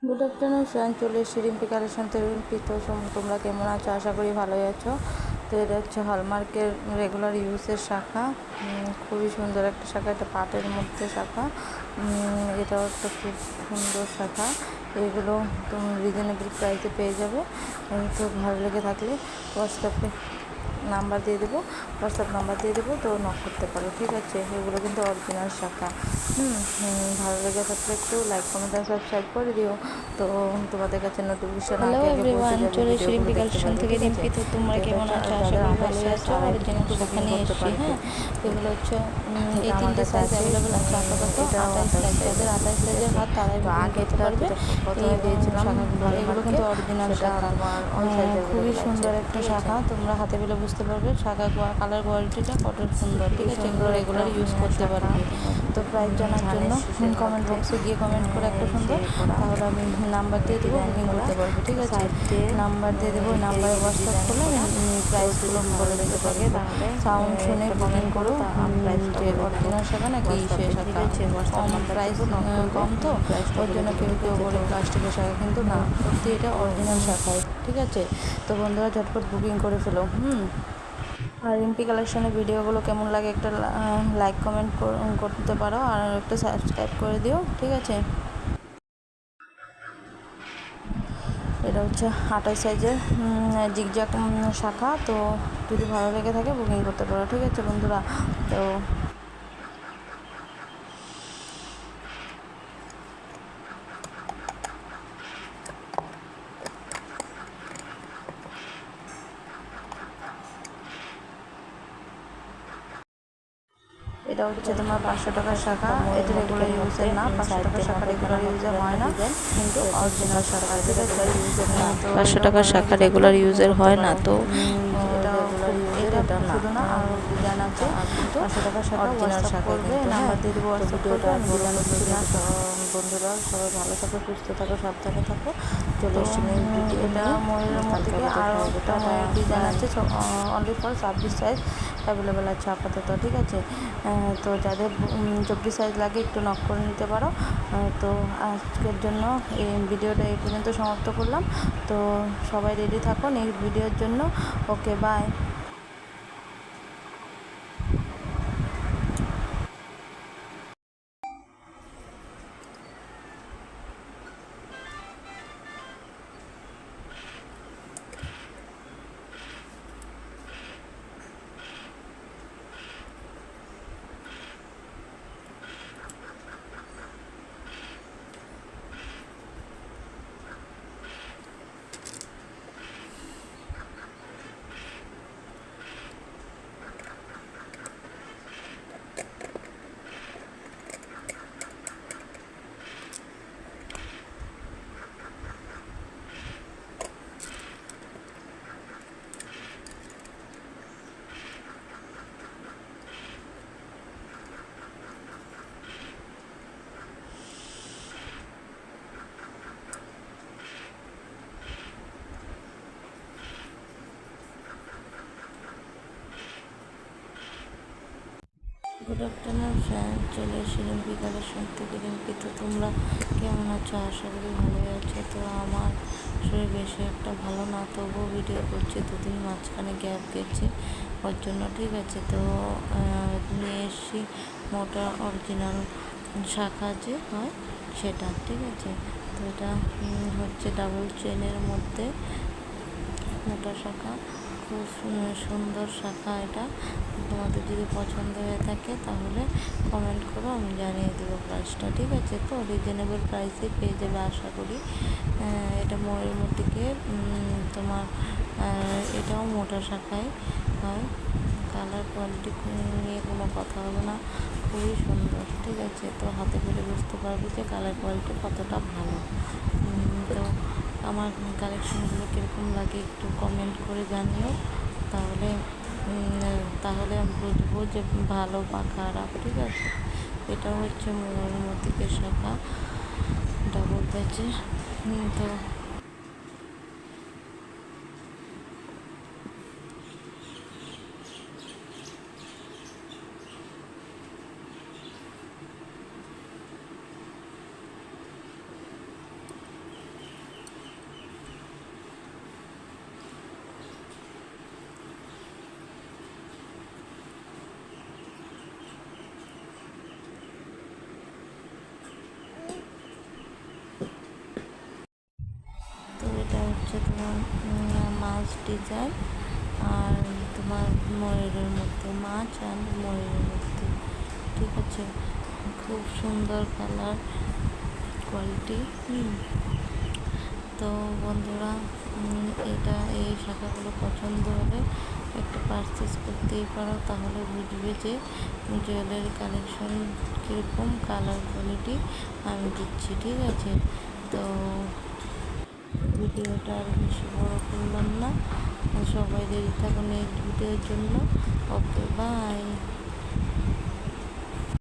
Good afternoon friend, চলে এসেছি Rimpi collection থেকে। রিম্পি, তো তোমরা কেমন আছো? আশা করি ভালোই আছো। তো এটা হচ্ছে হলমার্কের রেগুলার ইউজের শাখা। খুবই সুন্দর একটা শাখা, এটা পাটের মধ্যে শাখা। এটাও একটা খুব সুন্দর শাখা। এগুলো তুমি রিজনেবল প্রাইসে পেয়ে যাবে। তো ভালো লেগে থাকলে হোয়াটসঅ্যাপে নাম্বার দিয়ে দেবো, হোয়াটসঅ্যাপ নাম্বার দিয়ে দেবো, তো নক করতে পারো, ঠিক আছে? এগুলো কিন্তু অরিজিনাল শাখা। ভালো লেগে থাকলে একটু লাইক, কমেন্ট আর সাবস্ক্রাইব করে দিও, তো তোমাদের কাছে নোটিফিকেশন হ্যালো আগে আগে পৌঁছে এভরিওয়ান, যাবে, চলে এসেছি ভিডিওগুলো রিম্পি দেখতে কালেকশন পারবে, থেকে। ঠিক আছে? রিম্পি, তো তোমরা তো এটা কেমন হচ্ছে আছো? আশা যাদের করি 28 ভালোই সাইজ আছো। তারা অরিজিনাল কিন্তু শাখা বুকিং নিয়ে করতে এসেছি। পারবে। হ্যাঁ, এগুলো হচ্ছে এটা এই আমার 3টে কাছে সাইজ আছে, অ্যাভেলেবেল আছে আপাতত। এটাও 28 সাইজ, যাদের 28 ঠিক সাইজের আছে? হাত তারাই তো বুকিং করতে আগেরটা পারবে যেটা এই প্রথমে দিয়েছিলাম শাখাগুলো। এগুলো হলমার্কে, কিন্তু অরিজিনাল সেটা শাখা। তোমার অল সাইজ খুবই অ্যাভেলেবেল আছে, সুন্দর একটা ঠিক আছে? শাখা, তোমরা হাতে পেলে বুঝতে পারবে শাখা কালার কোয়ালিটিটা কত সুন্দর, ঠিক খুবই আছে? সুন্দর এগুলো একটা রেগুলার ইউজ করতে শাখা। পারবে। তোমার তো প্রাইস জানার জন্য ধানের শীষের কমেন্ট মধ্যে বক্সে গিয়ে কমেন্ট করে একটা যে সুন্দর, করা তাহলে আমি নাম্বার দিয়ে দেবো, ডিজাইন বুকিং করা করতে পারবে, ঠিক আছে? সাইড দিয়ে নাম্বার দিয়ে দেবো, ওই নাম্বারে পেরিয়ে হোয়াটসঅ্যাপ ডিজাইন করলে করা। আমি তো যদি প্রাইসগুলো ভালো বলে লেগে দিতে থাকে পারবো। তাহলে সাউন্ড শুনে একটা বুকিং কমেন্ট করো করো, আমি প্রাইসটা যে বলে দেবো অরিজিনাল শাখা নাকি সে হোয়াটসঅ্যাপে, ঠিক শাখা। আছে? হোয়াটসঅ্যাপ কম নাম্বার প্রাইস, দেবো, নক করবে, কম তো প্রাইসটা ওর বলে জন্য দেবো, কেউ ঠিক কেউ আছে? বলে তো প্লাস্টিকের শাখা, কিন্তু না, সত্যি এটা তো অরিজিনাল শাখায়, ঠিক আছে? তো বন্ধুরা ঝটপট বুকিং করে ফেলো। আর রিম্পি কালেকশনের ভিডিওগুলো কেমন লাগে একটা লাইক কমেন্ট করতে পারো, আর একটা সাবস্ক্রাইব করে দিও, ঠিক আছে? এটা হচ্ছে 28 সাইজের জিগজ্যাগ শাখা। তো যদি ভালো লেগে থাকে বুকিং করতে পারো, ঠিক আছে বন্ধুরা? তো এটা হচ্ছে তোমার 500 টাকার শাখা। এটা রেগুলার ইউজের না, 500 টাকার শাখা রেগুলার ইউজে হয় না, কিন্তু অরিজিনাল শাখা, ঠিক আছে? তো 500 টাকার শাখা রেগুলার ইউজের হয় না, তো এটা এটা শুধু না, আরও ডিজাইন আছে। 500 টাকার শাখা অরিজিনাল শাখা করবে, নাম্বার দিয়ে দেবো, হোয়াটসঅ্যাপ করবে, আমি ডিজাইন করছি না। দেবো। বন্ধুরা সবাই ভালো থাকো, সুস্থ থাকো, সাবধানে থাকো। চলে তো এসছি নেক্সট ভিডিও এটা নিয়ে। ময়ূরের মধ্যে কালকে আবার দেখা আরও হবে, একটা টাটা, ময়ূরের ডিজাইন বাই। আছে, অনলি ফর 26 সাইজ অ্যাভেলেবেল আছে আপাতত, ঠিক আছে? তো যাদের 24 সাইজ লাগে একটু নক করে নিতে পারো। তো আজকের জন্য এই ভিডিওটা এই পর্যন্ত সমাপ্ত করলাম। তো সবাই রেডি থাকো নেক্সট ভিডিওর জন্য। ওকে, বাই। গুড আফটারনুন ফ্রেন্ড, চলে এসে রিম্পি কালেকশন থেকে। রিম্পি, তো তোমরা কেমন আছো? আশা করি ভালোই আছো। তো আমার শরীর বেশি একটা ভালো না, তবুও ভিডিও করছি, দুদিন মাঝখানে গ্যাপ গেছে ওর জন্য, ঠিক আছে? তো নিয়ে এসছি মোটা অরিজিনাল শাখা যে হয় সেটা, ঠিক আছে? তো এটা হচ্ছে ডাবল চেনের মধ্যে মোটা শাখা, খুব সুন্দর শাখা। এটা তোমাদের যদি পছন্দ হয়ে থাকে তাহলে কমেন্ট করো, আমি জানিয়ে দেবো প্রাইসটা, ঠিক আছে? তো রিজনেবল প্রাইসে পেয়ে যাবে আশা করি। এটা ময়ূরমতিকে তোমার এটাও মোটা শাখায় হয়। কালার কোয়ালিটি নিয়ে কোনো কথা হবে না, খুবই সুন্দর, ঠিক আছে? তো হাতে পেলে বুঝতে পারবে যে কালার কোয়ালিটি কতটা ভালো। তো আমার কালেকশনগুলো কীরকম লাগে একটু কমেন্ট করে জানিও, তাহলে তাহলে আমি বুঝবো যে ভালো বা খারাপ, ঠিক আছে? এটা হচ্ছে ময়ূরমতিকের শাখা, ডাবল প্যাচের। তো যেমন মাছ ডিজাইন আর তোমার ময়ূরের মধ্যে, মাছ আর ময়ূরের মধ্যে, ঠিক আছে। খুব সুন্দর কালার, কোয়ালিটি। তো বন্ধুরা, এই শাখাগুলো পছন্দ হলে একটা পারচেস করতেই পারো, তাহলে বুঝবে যে জুয়েলারি কালেকশন কীরকম কালার কোয়ালিটি আমি দিচ্ছি, ঠিক আছে। তো ভিডিওটা আর বেশি বড় করলাম না, সবাই রেডি থাকুন নেক্সট ভিডিওর জন্য। ওকে, বাই।